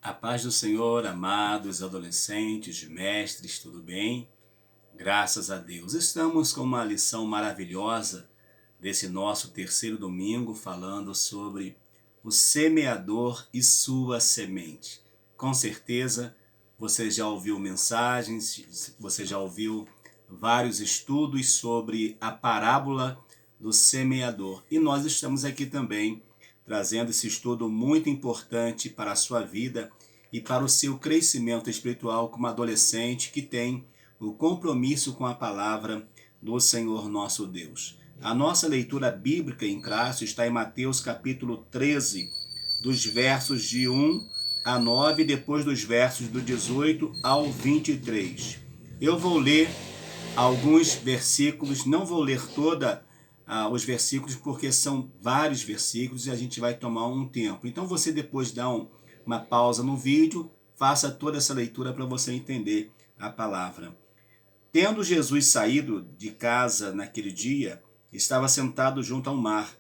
A paz do Senhor, amados adolescentes, mestres, tudo bem? Graças a Deus. Estamos com uma lição maravilhosa desse nosso terceiro domingo, falando sobre o semeador e sua semente. Com certeza, você já ouviu mensagens, você já ouviu vários estudos sobre a parábola do semeador. E nós estamos aqui também trazendo esse estudo muito importante para a sua vida e para o seu crescimento espiritual como adolescente que tem o compromisso com a palavra do Senhor nosso Deus. A nossa leitura bíblica em classe está em Mateus capítulo 13, dos versos de 1 a 9, depois dos versos do 18 ao 23. Eu vou ler alguns versículos, não vou ler os versículos porque são vários versículos e a gente vai tomar um tempo. Então você depois dá uma pausa no vídeo, faça toda essa leitura para você entender a palavra. Tendo Jesus saído de casa naquele dia, estava sentado junto ao mar,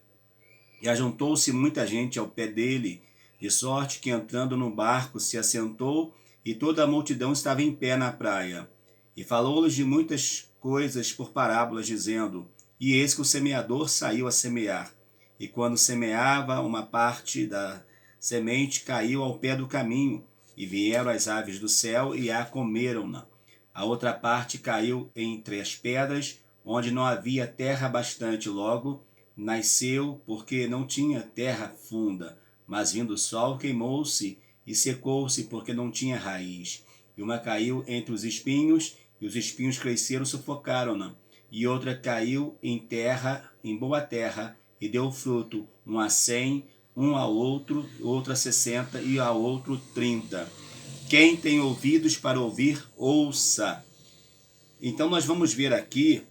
e ajuntou-se muita gente ao pé dele, de sorte que entrando no barco se assentou, e toda a multidão estava em pé na praia. E falou-lhes de muitas coisas por parábolas, dizendo: E eis que o semeador saiu a semear. E quando semeava, uma parte da semente caiu ao pé do caminho, e vieram as aves do céu e a comeram-na. A outra parte caiu entre as pedras, onde não havia terra bastante. Logo nasceu, porque não tinha terra funda. Mas vindo o sol, queimou-se e secou-se, porque não tinha raiz. E uma caiu entre os espinhos, e os espinhos cresceram e sufocaram-na. E outra caiu em boa terra, e deu fruto, um a 100, um a outro a 60 e a outro 30. Quem tem ouvidos para ouvir, ouça. Então nós vamos ver aqui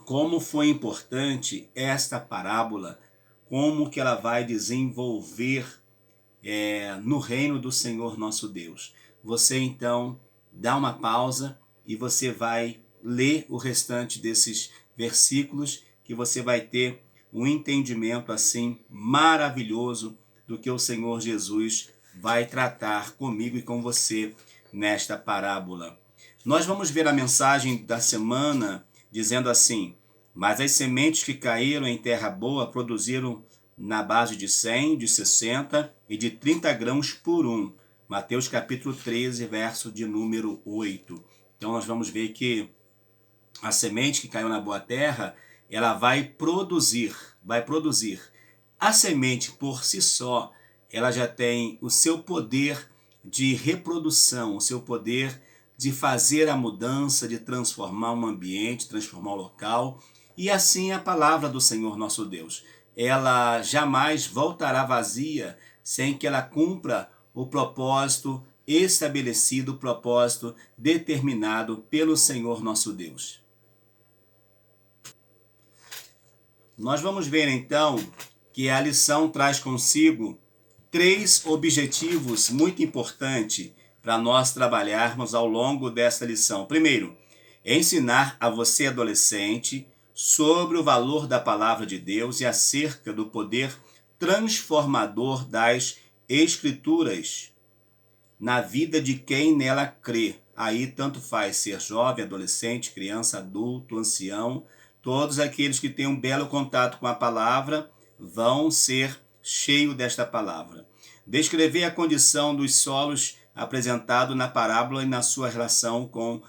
como foi importante esta parábola, como que ela vai desenvolver no reino do Senhor nosso Deus. Você então dá uma pausa e você vai ler o restante desses versículos, que você vai ter um entendimento assim maravilhoso do que o Senhor Jesus vai tratar comigo e com você nesta parábola. Nós vamos ver a mensagem da semana dizendo assim: mas as sementes que caíram em terra boa produziram na base de 100, de 60 e de 30 grãos por um. Mateus capítulo 13, verso de número 8. Então nós vamos ver que a semente que caiu na boa terra, ela vai produzir. A semente por si só, ela já tem o seu poder de reprodução, o seu poder de fazer a mudança, de transformar um ambiente, transformar o local. E assim a palavra do Senhor nosso Deus. Ela jamais voltará vazia sem que ela cumpra o propósito estabelecido, o propósito determinado pelo Senhor nosso Deus. Nós vamos ver então que a lição traz consigo 3 objetivos muito importantes para nós trabalharmos ao longo desta lição. Primeiro, ensinar a você, adolescente, sobre o valor da palavra de Deus e acerca do poder transformador das Escrituras na vida de quem nela crê. Aí tanto faz ser jovem, adolescente, criança, adulto, ancião, todos aqueles que têm um belo contato com a palavra vão ser cheios desta palavra. Descrever a condição dos solos apresentado na parábola e na sua relação com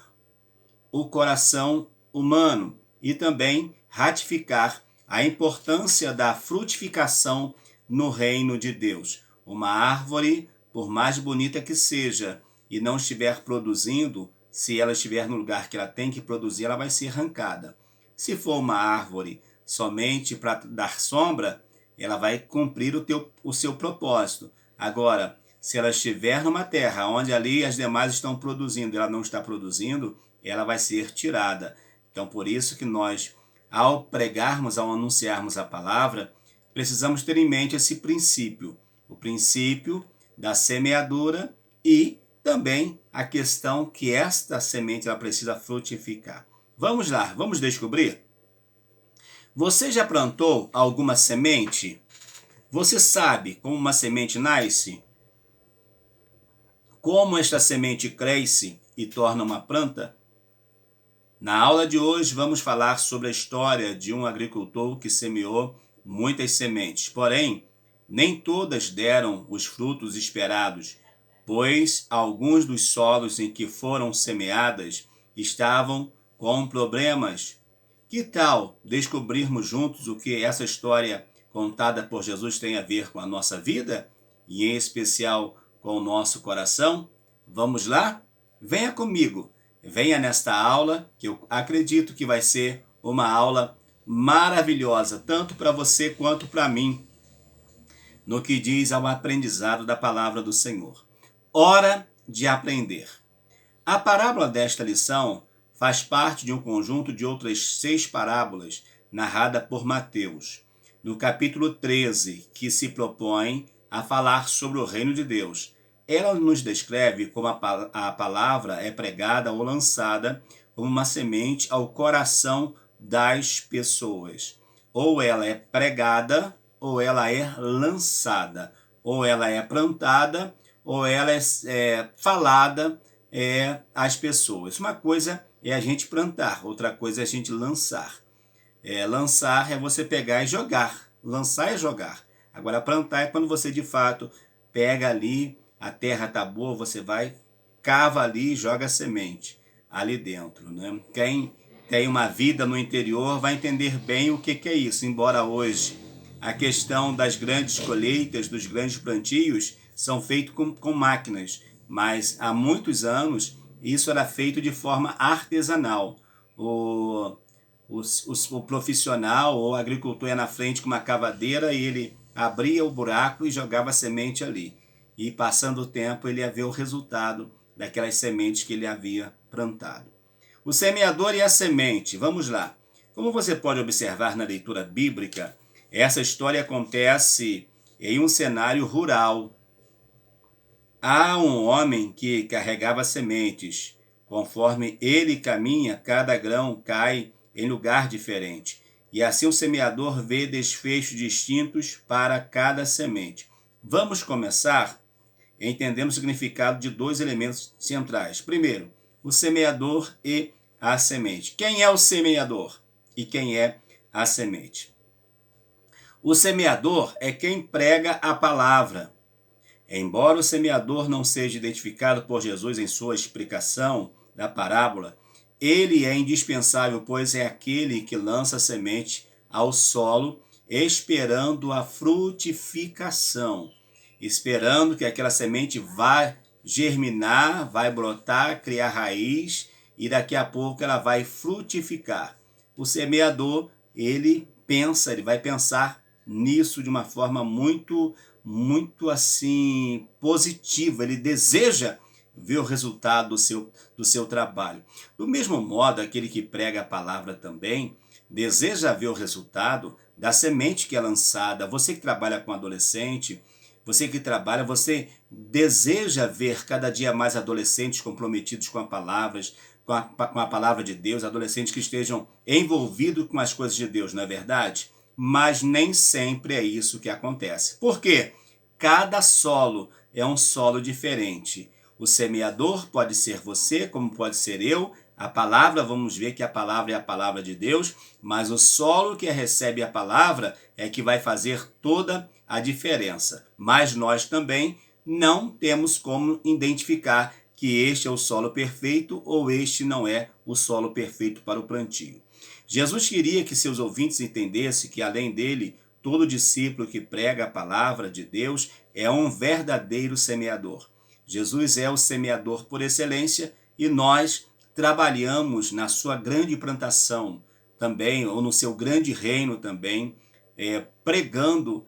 o coração humano, e também ratificar a importância da frutificação no reino de Deus. Uma árvore, por mais bonita que seja, e não estiver produzindo, se ela estiver no lugar que ela tem que produzir, ela vai ser arrancada. Se for uma árvore somente para dar sombra, ela vai cumprir o seu propósito. Agora, se ela estiver numa terra onde ali as demais estão produzindo, ela não está produzindo, ela vai ser tirada. Então, por isso que nós, ao pregarmos, ao anunciarmos a palavra, precisamos ter em mente esse princípio. O princípio da semeadura e também a questão que esta semente ela precisa frutificar. Vamos lá, vamos descobrir? Você já plantou alguma semente? Você sabe como uma semente nasce? como esta semente cresce e torna uma planta? Na aula de hoje vamos falar sobre a história de um agricultor que semeou muitas sementes, porém, nem todas deram os frutos esperados, pois alguns dos solos em que foram semeadas estavam com problemas. Que tal descobrirmos juntos o que essa história contada por Jesus tem a ver com a nossa vida e, em especial, com o nosso coração? Vamos lá? Venha comigo. Venha nesta aula, que eu acredito que vai ser uma aula maravilhosa, tanto para você quanto para mim, no que diz ao aprendizado da palavra do Senhor. Hora de aprender. A parábola desta lição faz parte de um conjunto de outras 6 parábolas narradas por Mateus, no capítulo 13, que se propõe a falar sobre o reino de Deus. Ela nos descreve como a palavra é pregada ou lançada como uma semente ao coração das pessoas. Ou ela é pregada, ou ela é lançada. Ou ela é plantada, ou ela é falada às pessoas. Uma coisa é a gente plantar, outra coisa é a gente lançar. Lançar é você pegar e jogar. Lançar é jogar. Agora, plantar é quando você, de fato, pega ali, a terra tá boa, você vai, cava ali e joga a semente ali dentro, né? Quem tem uma vida no interior vai entender bem o que é isso, embora hoje a questão das grandes colheitas, dos grandes plantios, são feitos com máquinas, mas há muitos anos isso era feito de forma artesanal. O profissional ou agricultor ia na frente com uma cavadeira e ele abria o buraco e jogava a semente ali. E passando o tempo ele ia ver o resultado daquelas sementes que ele havia plantado. O semeador e a semente, vamos lá. Como você pode observar na leitura bíblica, essa história acontece em um cenário rural. Há um homem que carregava sementes. Conforme ele caminha, cada grão cai em lugar diferente. E assim o semeador vê desfechos distintos para cada semente. Vamos começar entendendo o significado de 2 elementos centrais. Primeiro, o semeador e a semente. Quem é o semeador e quem é a semente? O semeador é quem prega a palavra. Embora o semeador não seja identificado por Jesus em sua explicação da parábola, ele é indispensável, pois é aquele que lança a semente ao solo, esperando a frutificação, esperando que aquela semente vá germinar, vai brotar, criar raiz e daqui a pouco ela vai frutificar. O semeador, ele vai pensar nisso de uma forma muito assim positiva. Ele deseja ver o resultado do seu trabalho. Do mesmo modo, aquele que prega a palavra também deseja ver o resultado da semente que é lançada. Você que trabalha com adolescente, você deseja ver cada dia mais adolescentes comprometidos com com a palavra de Deus, adolescentes que estejam envolvidos com as coisas de Deus, não é verdade? Mas nem sempre é isso que acontece. Por quê? Cada solo é um solo diferente. O semeador pode ser você, como pode ser eu. A palavra, vamos ver que a palavra é a palavra de Deus, mas o solo que recebe a palavra é que vai fazer toda a diferença. Mas nós também não temos como identificar que este é o solo perfeito ou este não é o solo perfeito para o plantio. Jesus queria que seus ouvintes entendessem que, além dele, todo discípulo que prega a palavra de Deus é um verdadeiro semeador. Jesus é o semeador por excelência e nós trabalhamos na sua grande plantação também, ou no seu grande reino também, pregando,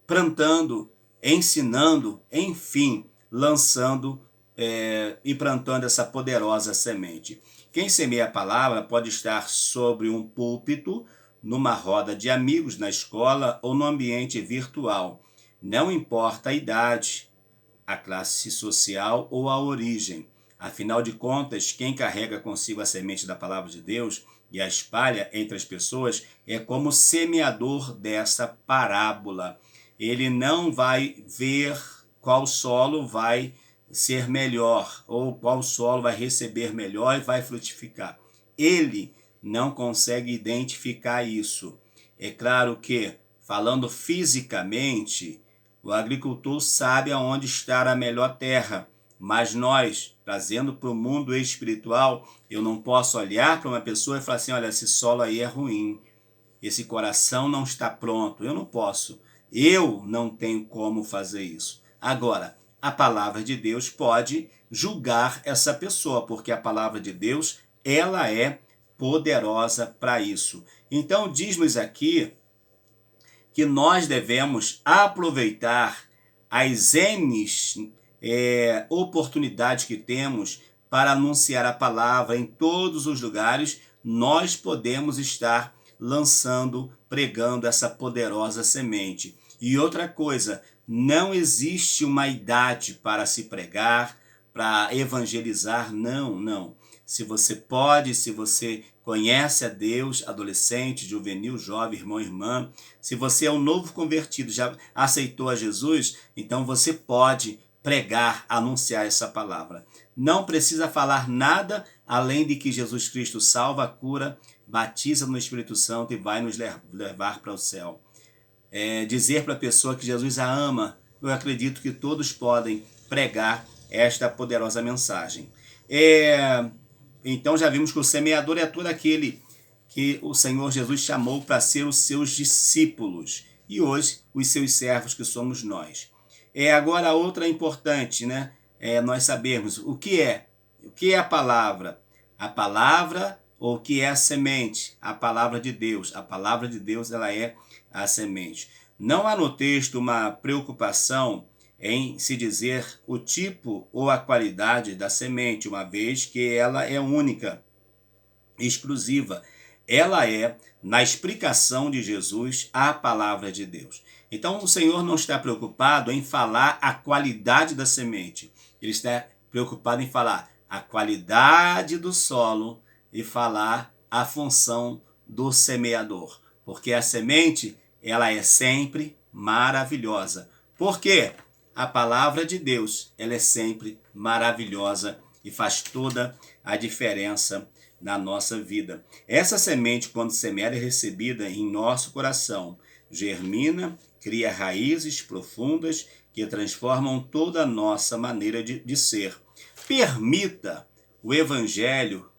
plantando, ensinando, enfim, lançando e plantando essa poderosa semente. Quem semeia a palavra pode estar sobre um púlpito, numa roda de amigos na escola ou no ambiente virtual. Não importa a idade, a classe social ou a origem. Afinal de contas, quem carrega consigo a semente da palavra de Deus e a espalha entre as pessoas é como semeador dessa parábola. Ele não vai ver qual solo vai ser melhor, ou qual solo vai receber melhor e vai frutificar. Ele não consegue identificar isso. É claro que, falando fisicamente, o agricultor sabe aonde está a melhor terra, mas nós, trazendo para o mundo espiritual, eu não posso olhar para uma pessoa e falar assim, olha, esse solo aí é ruim, esse coração não está pronto, eu não posso. Eu não tenho como fazer isso. Agora, a palavra de Deus pode julgar essa pessoa, porque a palavra de Deus, ela é poderosa para isso. Então, diz-nos aqui que nós devemos aproveitar as N oportunidades que temos para anunciar a palavra em todos os lugares. Nós podemos estar lançando, pregando essa poderosa semente. E outra coisa, não existe uma idade para se pregar, para evangelizar, não. Se você pode, se você conhece a Deus, adolescente, juvenil, jovem, irmão, irmã, se você é um novo convertido, já aceitou a Jesus, então você pode pregar, anunciar essa palavra. Não precisa falar nada além de que Jesus Cristo salva, cura, batiza no Espírito Santo e vai nos levar para o céu. Dizer para a pessoa que Jesus a ama, eu acredito que todos podem pregar esta poderosa mensagem. Então já vimos que o semeador é todo aquele que o Senhor Jesus chamou para ser os seus discípulos. E hoje, os seus servos, que somos nós. Agora, outra importante, né? Nós sabermos o que é a palavra. A palavra, ou o que é a semente? A palavra de Deus. A palavra de Deus, ela é a semente. Não há no texto uma preocupação em se dizer o tipo ou a qualidade da semente, uma vez que ela é única, exclusiva. Ela é, na explicação de Jesus, a palavra de Deus. Então, o Senhor não está preocupado em falar a qualidade da semente. Ele está preocupado em falar a qualidade do solo e falar a função do semeador. Porque a semente, ela é sempre maravilhosa. Por quê? A palavra de Deus, ela é sempre maravilhosa e faz toda a diferença na nossa vida. Essa semente, quando semeada, é recebida em nosso coração, germina, cria raízes profundas que transformam toda a nossa maneira de ser. Permita o Evangelho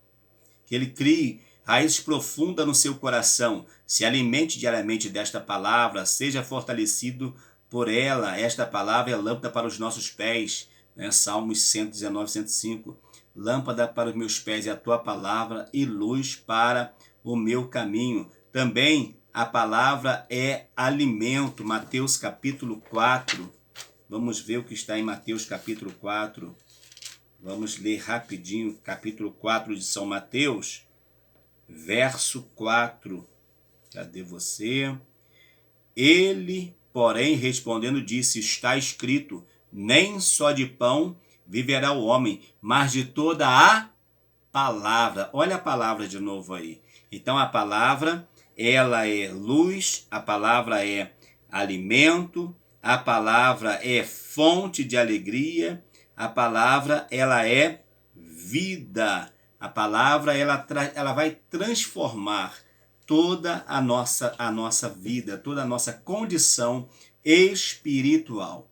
que ele crie raízes profundas no seu coração. Se alimente diariamente desta palavra, seja fortalecido por ela. Esta palavra é lâmpada para os nossos pés, né? Salmos 119, 105. Lâmpada para os meus pés é a tua palavra e luz para o meu caminho. Também a palavra é alimento. Mateus capítulo 4. Vamos ver o que está em Mateus capítulo 4. Vamos ler rapidinho, capítulo 4 de São Mateus, verso 4. Cadê você? Ele, porém, respondendo, disse, está escrito, nem só de pão viverá o homem, mas de toda a palavra. Olha a palavra de novo aí. Então a palavra, ela é luz, a palavra é alimento, a palavra é fonte de alegria, a palavra, ela é vida. A palavra, ela vai transformar toda a nossa vida, toda a nossa condição espiritual.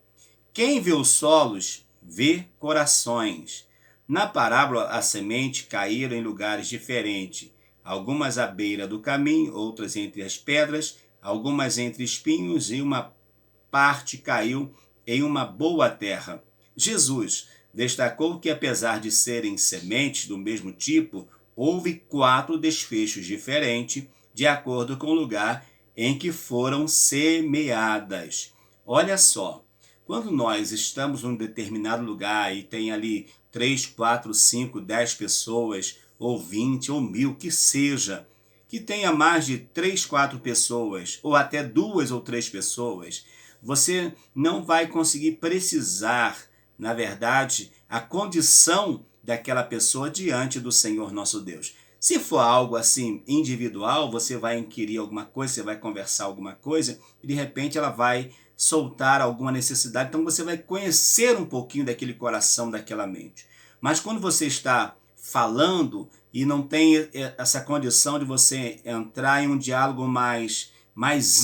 Quem vê os solos, vê corações. Na parábola, a semente caíram em lugares diferentes. Algumas à beira do caminho, outras entre as pedras, algumas entre espinhos e uma parte caiu em uma boa terra. Jesus destacou que, apesar de serem sementes do mesmo tipo, houve 4 desfechos diferentes de acordo com o lugar em que foram semeadas. Olha só, quando nós estamos num determinado lugar e tem ali 3, 4, 5, 10 pessoas, ou 20, ou 1000, que seja, que tenha mais de 3, 4 pessoas, ou até 2 ou 3 pessoas, você não vai conseguir precisar, na verdade, a condição daquela pessoa diante do Senhor nosso Deus. Se for algo assim individual, você vai inquirir alguma coisa, você vai conversar alguma coisa, e de repente ela vai soltar alguma necessidade. Então você vai conhecer um pouquinho daquele coração, daquela mente. Mas quando você está falando e não tem essa condição de você entrar em um diálogo mais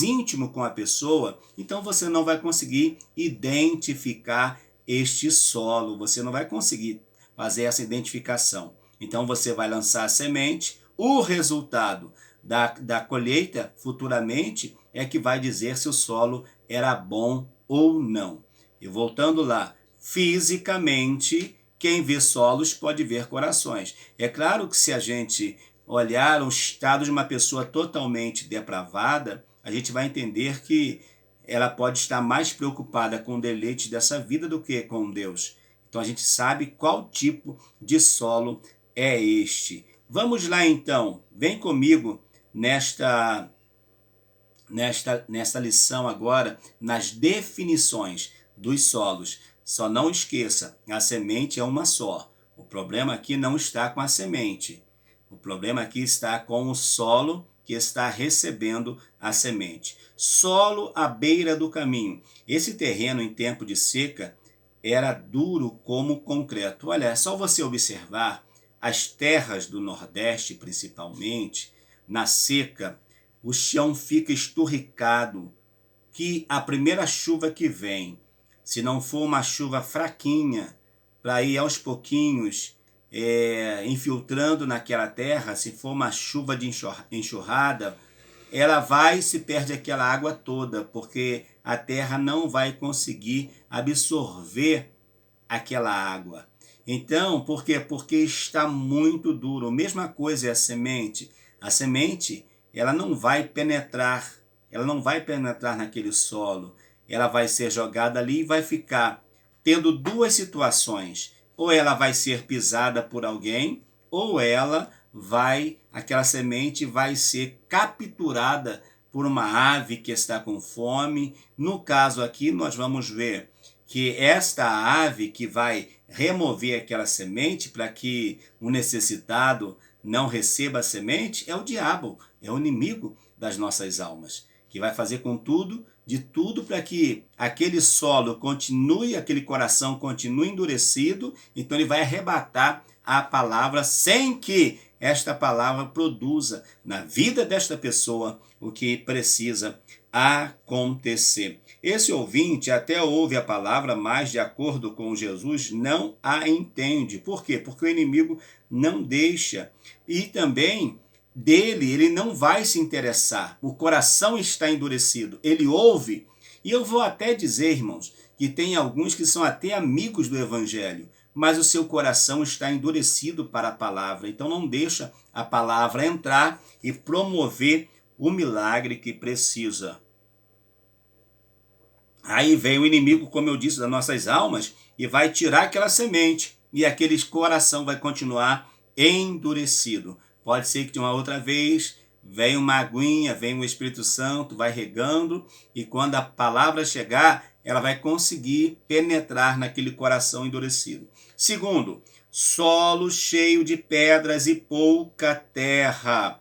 íntimo com a pessoa, então você não vai conseguir identificar este solo, você não vai conseguir fazer essa identificação. Então você vai lançar a semente, o resultado da colheita futuramente é que vai dizer se o solo era bom ou não. E voltando lá, fisicamente, quem vê solos pode ver corações. É claro que se a gente olhar o estado de uma pessoa totalmente depravada, a gente vai entender que ela pode estar mais preocupada com o deleite dessa vida do que com Deus. Então a gente sabe qual tipo de solo é este. Vamos lá então, vem comigo nesta lição agora, nas definições dos solos. Só não esqueça, a semente é uma só. O problema aqui não está com a semente. O problema aqui está com o solo que está recebendo a semente. Solo à beira do caminho. Esse terreno em tempo de seca era duro como concreto. Olha, é só você observar as terras do Nordeste, principalmente, na seca, o chão fica esturricado, que a primeira chuva que vem, se não for uma chuva fraquinha, para ir aos pouquinhos infiltrando naquela terra, se for uma chuva de enxurrada, ela vai e se perde aquela água toda, porque a terra não vai conseguir absorver aquela água. Então, por quê? Porque está muito duro. Mesma coisa é a semente. A semente, ela não vai penetrar naquele solo. Ela vai ser jogada ali e vai ficar tendo duas situações. Ou ela vai ser pisada por alguém, ou aquela semente vai ser capturada por uma ave que está com fome. No caso aqui, nós vamos ver que esta ave que vai remover aquela semente para que o necessitado não receba a semente é o diabo, é o inimigo das nossas almas, que vai fazer de tudo para que aquele solo continue, aquele coração continue endurecido, então ele vai arrebatar a palavra sem que esta palavra produza na vida desta pessoa o que precisa acontecer. Esse ouvinte até ouve a palavra, mas de acordo com Jesus não a entende. Por quê? Porque o inimigo não deixa. E também dele ele não vai se interessar. O coração está endurecido. Ele ouve. E eu vou até dizer, irmãos, que tem alguns que são até amigos do evangelho, mas o seu coração está endurecido para a palavra. Então não deixa a palavra entrar e promover o milagre que precisa. Aí vem o inimigo, como eu disse, das nossas almas e vai tirar aquela semente e aquele coração vai continuar endurecido. Pode ser que de uma outra vez venha uma aguinha, venha o Espírito Santo, vai regando e quando a palavra chegar, ela vai conseguir penetrar naquele coração endurecido. Segundo, solo cheio de pedras e pouca terra.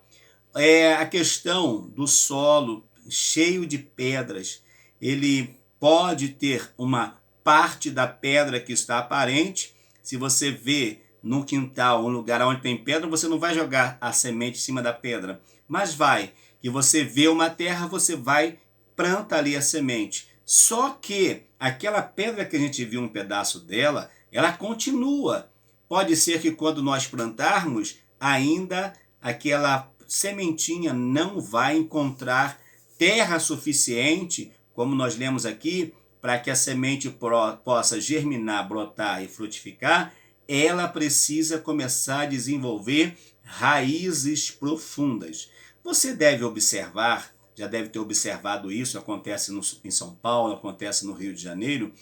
A questão do solo cheio de pedras, ele pode ter uma parte da pedra que está aparente. Se você vê no quintal um lugar onde tem pedra, você não vai jogar a semente em cima da pedra, mas vai. E você vê uma terra, você vai, planta ali a semente. Só que aquela pedra que a gente viu um pedaço dela, ela continua. Pode ser que quando nós plantarmos, ainda aquela sementinha não vai encontrar terra suficiente, como nós lemos aqui, para que a semente possa germinar, brotar e frutificar. Ela precisa começar a desenvolver raízes profundas. Você deve observar, já deve ter observado isso, acontece em São Paulo, acontece no Rio de Janeiro,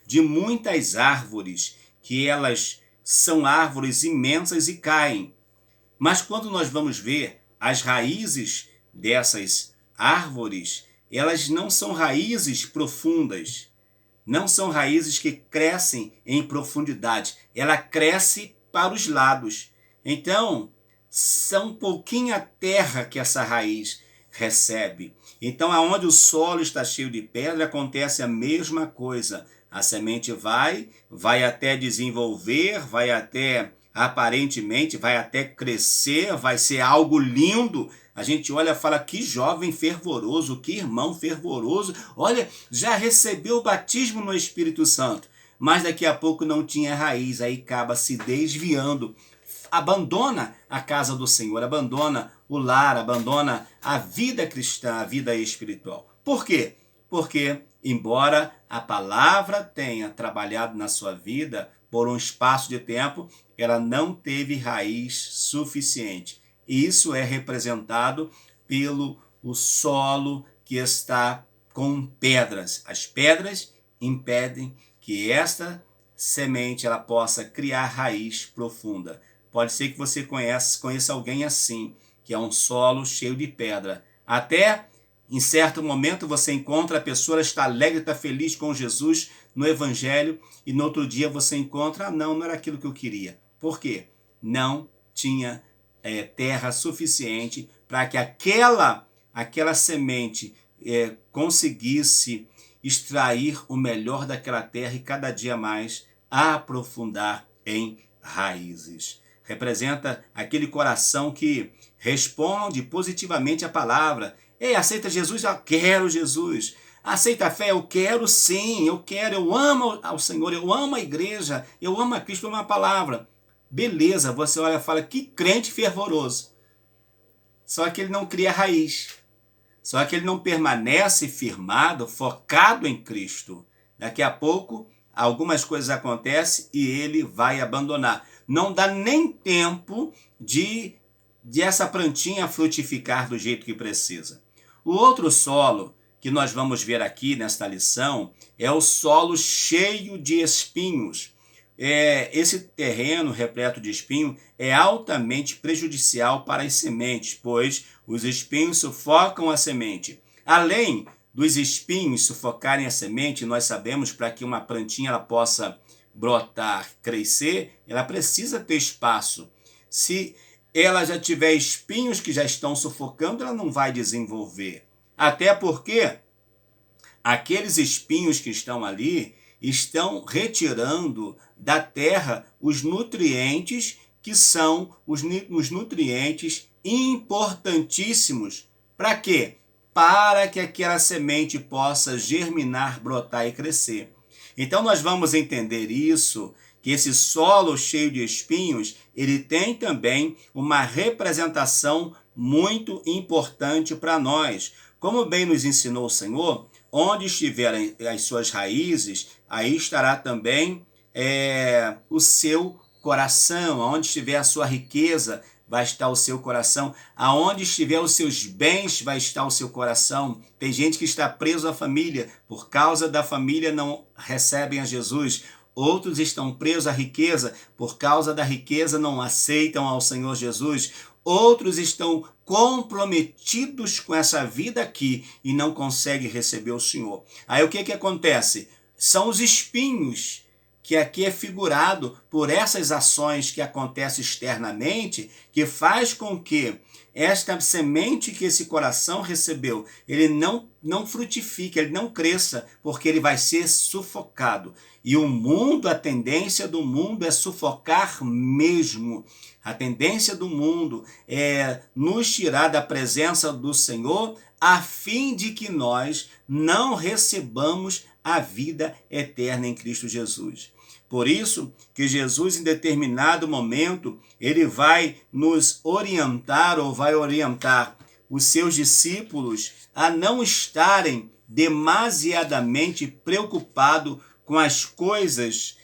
de muitas árvores, que elas são árvores imensas e caem. Mas quando nós vamos ver as raízes dessas árvores, elas não são raízes profundas, não são raízes que crescem em profundidade, ela cresce para os lados. Então, são pouquinho a terra que essa raiz recebe. Então, aonde o solo está cheio de pedra, acontece a mesma coisa. A semente vai até desenvolver, vai até, aparentemente, vai até crescer, vai ser algo lindo. A gente olha e fala, que jovem fervoroso, que irmão fervoroso. Olha, já recebeu o batismo no Espírito Santo. Mas daqui a pouco não tinha raiz, aí acaba se desviando. Abandona a casa do Senhor, abandona o lar, abandona a vida cristã, a vida espiritual. Por quê? Porque, embora a palavra tenha trabalhado na sua vida por um espaço de tempo, ela não teve raiz suficiente. E isso é representado pelo o solo que está com pedras. As pedras impedem que esta semente ela possa criar raiz profunda. Pode ser que você conheça alguém assim, que é um solo cheio de pedra. Até em certo momento você encontra a pessoa, ela está alegre, está feliz com Jesus no Evangelho, e no outro dia você encontra, não era aquilo que eu queria. Por quê? Não tinha terra suficiente para que aquela semente conseguisse extrair o melhor daquela terra e cada dia mais aprofundar em raízes. Representa aquele coração que responde positivamente à palavra. Ei, aceita Jesus? Eu quero Jesus. Aceita a fé? Eu quero sim, eu quero, eu amo ao Senhor, eu amo a igreja, eu amo a Cristo, eu amo a palavra. Beleza, você olha e fala, que crente fervoroso. Só que ele não cria raiz. Só que ele não permanece firmado, focado em Cristo. Daqui a pouco, algumas coisas acontecem e ele vai abandonar. Não dá nem tempo de essa plantinha frutificar do jeito que precisa. O outro solo que nós vamos ver aqui nesta lição é o solo cheio de espinhos. Esse terreno repleto de espinho é altamente prejudicial para as sementes, pois os espinhos sufocam a semente. Além dos espinhos sufocarem a semente, nós sabemos para que uma plantinha ela possa brotar, crescer, ela precisa ter espaço. Se ela já tiver espinhos que já estão sufocando, ela não vai desenvolver. Até porque aqueles espinhos que estão ali estão retirando da terra os nutrientes que são os nutrientes importantíssimos. Para quê? Para que aquela semente possa germinar, brotar e crescer. Então nós vamos entender isso, que esse solo cheio de espinhos, ele tem também uma representação muito importante para nós. Como bem nos ensinou o Senhor, onde estiverem as suas raízes, aí estará também o seu coração. Onde estiver a sua riqueza, vai estar o seu coração. Aonde estiver os seus bens, vai estar o seu coração. Tem gente que está preso à família, por causa da família não recebem a Jesus. Outros estão presos à riqueza, por causa da riqueza não aceitam ao Senhor Jesus. Outros estão comprometidos com essa vida aqui e não conseguem receber o Senhor. Aí o que acontece? São os espinhos, que aqui é figurado por essas ações que acontecem externamente, que faz com que esta semente que esse coração recebeu, ele não frutifique, ele não cresça, porque ele vai ser sufocado. E o mundo, a tendência do mundo é sufocar mesmo. A tendência do mundo é nos tirar da presença do Senhor, a fim de que nós não recebamos a vida eterna em Cristo Jesus. Por isso que Jesus, em determinado momento, ele vai nos orientar ou vai orientar os seus discípulos a não estarem demasiadamente preocupados com as coisas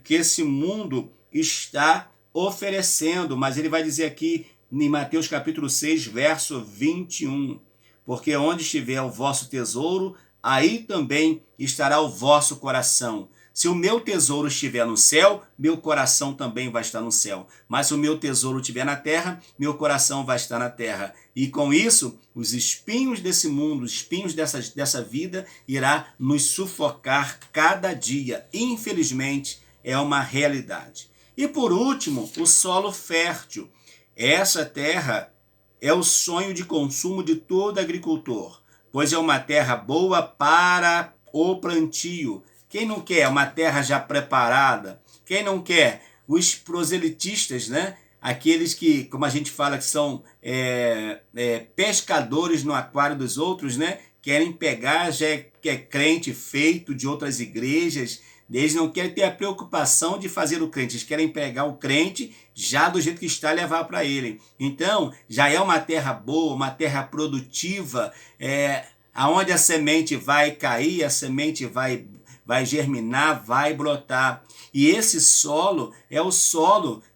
que esse mundo está oferecendo. Mas ele vai dizer aqui em Mateus capítulo 6, verso 21, porque onde estiver o vosso tesouro, aí também estará o vosso coração. Se o meu tesouro estiver no céu, meu coração também vai estar no céu. Mas se o meu tesouro estiver na terra, meu coração vai estar na terra. E com isso, os espinhos desse mundo, os espinhos dessa vida, irá nos sufocar cada dia. Infelizmente, é uma realidade. E por último, o solo fértil. Essa terra é o sonho de consumo de todo agricultor, pois é uma terra boa para o plantio. Quem não quer uma terra já preparada? Quem não quer? Os proselitistas, né? Aqueles que, como a gente fala, que são pescadores no aquário dos outros, né? Querem pegar, que é crente feito de outras igrejas. Eles não querem ter a preocupação de fazer o crente, eles querem pegar o crente já do jeito que está e levar para ele. Então, já é uma terra boa, uma terra produtiva, aonde a semente vai cair, a semente vai germinar, vai brotar. E esse solo,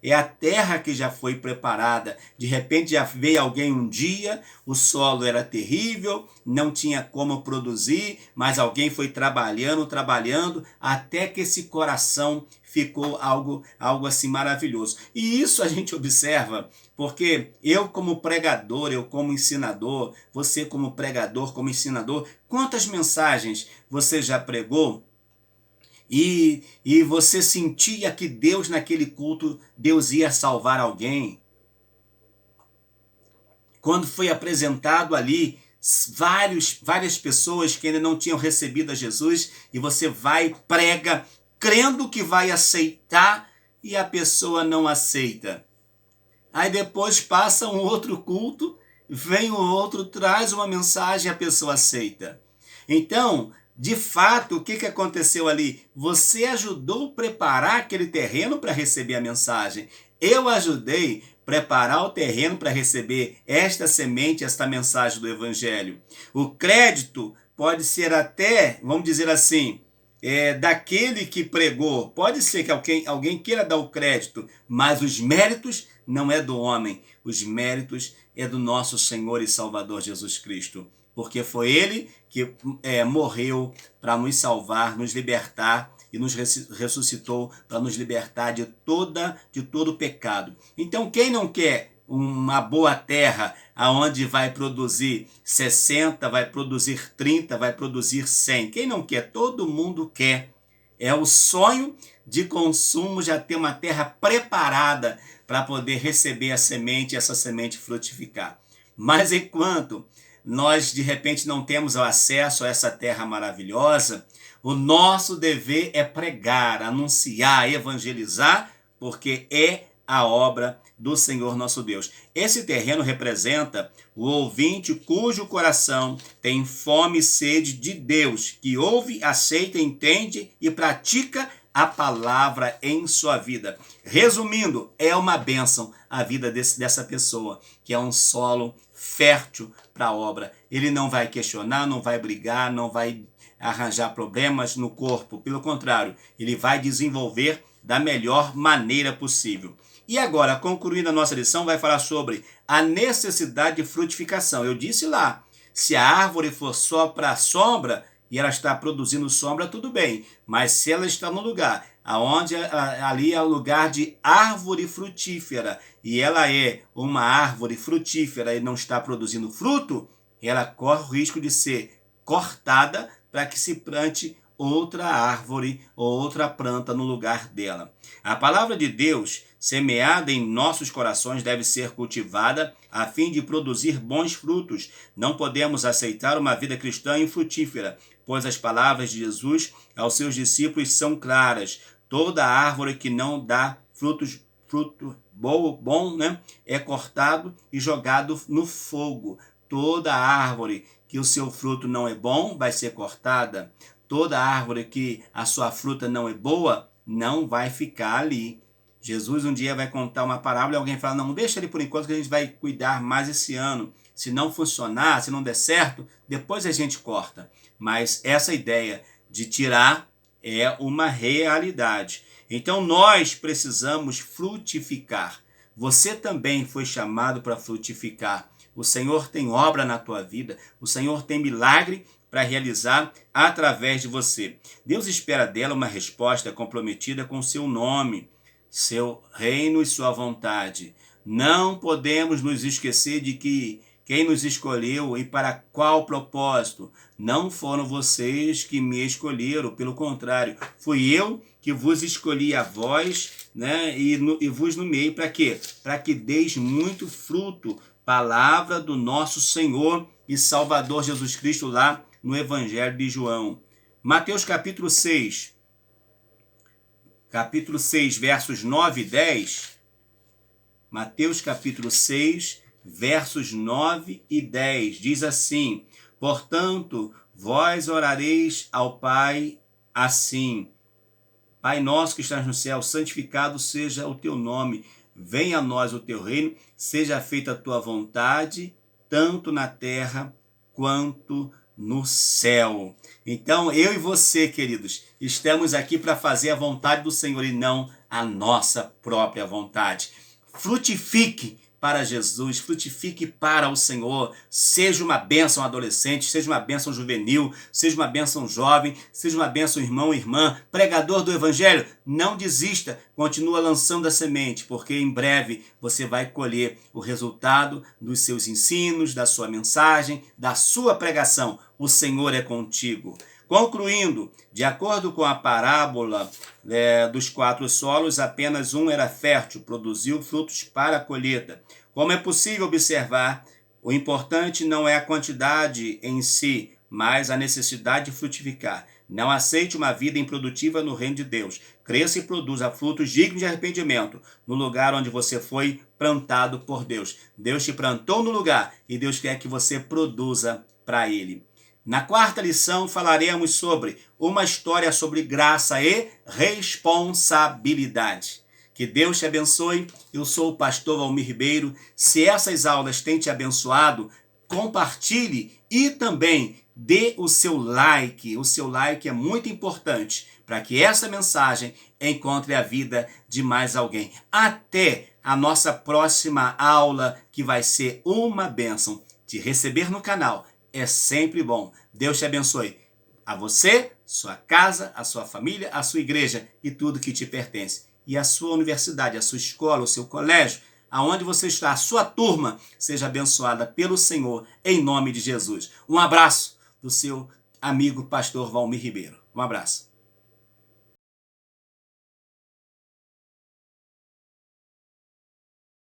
é a terra que já foi preparada. De repente já veio alguém um dia, o solo era terrível, não tinha como produzir, mas alguém foi trabalhando, até que esse coração ficou algo assim maravilhoso. E isso a gente observa, porque eu como pregador, eu como ensinador, você como pregador, como ensinador, quantas mensagens você já pregou? E você sentia que Deus naquele culto, Deus ia salvar alguém. Quando foi apresentado ali várias pessoas que ainda não tinham recebido a Jesus, e você vai, prega, crendo que vai aceitar, e a pessoa não aceita. Aí depois passa um outro culto, vem o outro, traz uma mensagem e a pessoa aceita. Então, de fato, o que aconteceu ali? Você ajudou a preparar aquele terreno para receber a mensagem. Eu ajudei a preparar o terreno para receber esta semente, esta mensagem do Evangelho. O crédito pode ser até, vamos dizer assim, daquele que pregou. Pode ser que alguém queira dar o crédito, mas os méritos não é do homem. Os méritos é do nosso Senhor e Salvador Jesus Cristo. Porque foi Ele que morreu para nos salvar, nos libertar e nos ressuscitou para nos libertar de todo pecado. Então, quem não quer uma boa terra aonde vai produzir 60, vai produzir 30, vai produzir 100? Quem não quer? Todo mundo quer. É o sonho de consumo, já ter uma terra preparada para poder receber a semente e essa semente frutificar. Mas enquanto nós de repente não temos acesso a essa terra maravilhosa, o nosso dever é pregar, anunciar, evangelizar, porque é a obra do Senhor nosso Deus. Esse terreno representa o ouvinte cujo coração tem fome e sede de Deus, que ouve, aceita, entende e pratica a palavra em sua vida. Resumindo, é uma bênção a vida dessa pessoa, que é um solo fértil para a obra. Ele não vai questionar, não vai brigar, não vai arranjar problemas no corpo. Pelo contrário, ele vai desenvolver da melhor maneira possível. E agora, concluindo a nossa lição, vai falar sobre a necessidade de frutificação. Eu disse lá, se a árvore for só para a sombra e ela está produzindo sombra, tudo bem. Mas se ela está no lugar aonde ali é o lugar de árvore frutífera, e ela é uma árvore frutífera e não está produzindo fruto, ela corre o risco de ser cortada para que se plante outra árvore ou outra planta no lugar dela. A palavra de Deus, semeada em nossos corações, deve ser cultivada a fim de produzir bons frutos. Não podemos aceitar uma vida cristã infrutífera, pois as palavras de Jesus aos seus discípulos são claras. Toda árvore que não dá fruto bom, né, é cortado e jogado no fogo. Toda árvore que o seu fruto não é bom vai ser cortada. Toda árvore que a sua fruta não é boa não vai ficar ali. Jesus um dia vai contar uma parábola e alguém fala, não, deixa ele por enquanto que a gente vai cuidar mais esse ano. Se não funcionar, se não der certo, depois a gente corta. Mas essa ideia de tirar é uma realidade. Então nós precisamos frutificar. Você também foi chamado para frutificar. O Senhor tem obra na tua vida. O Senhor tem milagre para realizar através de você. Deus espera dela uma resposta comprometida com seu nome, seu reino e sua vontade. Não podemos nos esquecer de que Quem nos escolheu e para qual propósito? Não foram vocês que me escolheram, pelo contrário, fui eu que vos escolhi a vós, né, e vos nomeei para quê? Para que deis muito fruto, palavra do nosso Senhor e Salvador Jesus Cristo lá no Evangelho de João. Mateus capítulo 6, versos 9 e 10. Mateus capítulo 6, versos 9 e 10, diz assim: portanto, vós orareis ao Pai assim: Pai nosso que estás no céu, santificado seja o teu nome, venha a nós o teu reino, seja feita a tua vontade, tanto na terra quanto no céu. Então, eu e você, queridos, estamos aqui para fazer a vontade do Senhor e não a nossa própria vontade. Frutifique para Jesus, frutifique para o Senhor, seja uma bênção adolescente, seja uma bênção juvenil, seja uma bênção jovem, seja uma bênção irmão e irmã, pregador do Evangelho, não desista, continua lançando a semente, porque em breve você vai colher o resultado dos seus ensinos, da sua mensagem, da sua pregação. O Senhor é contigo. Concluindo, de acordo com a parábola dos 4 solos, apenas um era fértil, produziu frutos para a colheita. Como é possível observar, o importante não é a quantidade em si, mas a necessidade de frutificar. Não aceite uma vida improdutiva no reino de Deus. Cresça e produza frutos dignos de arrependimento no lugar onde você foi plantado por Deus. Deus te plantou no lugar e Deus quer que você produza para Ele. Na 4ª lição falaremos sobre uma história sobre graça e responsabilidade. Que Deus te abençoe. Eu sou o pastor Valmir Ribeiro. Se essas aulas têm te abençoado, compartilhe e também dê o seu like. O seu like é muito importante para que essa mensagem encontre a vida de mais alguém. Até a nossa próxima aula, que vai ser uma bênção. Te receber no canal é sempre bom. Deus te abençoe. A você, sua casa, a sua família, a sua igreja e tudo que te pertence. E a sua universidade, a sua escola, o seu colégio, aonde você está, a sua turma, seja abençoada pelo Senhor, em nome de Jesus. Um abraço do seu amigo pastor Valmir Ribeiro. Um abraço.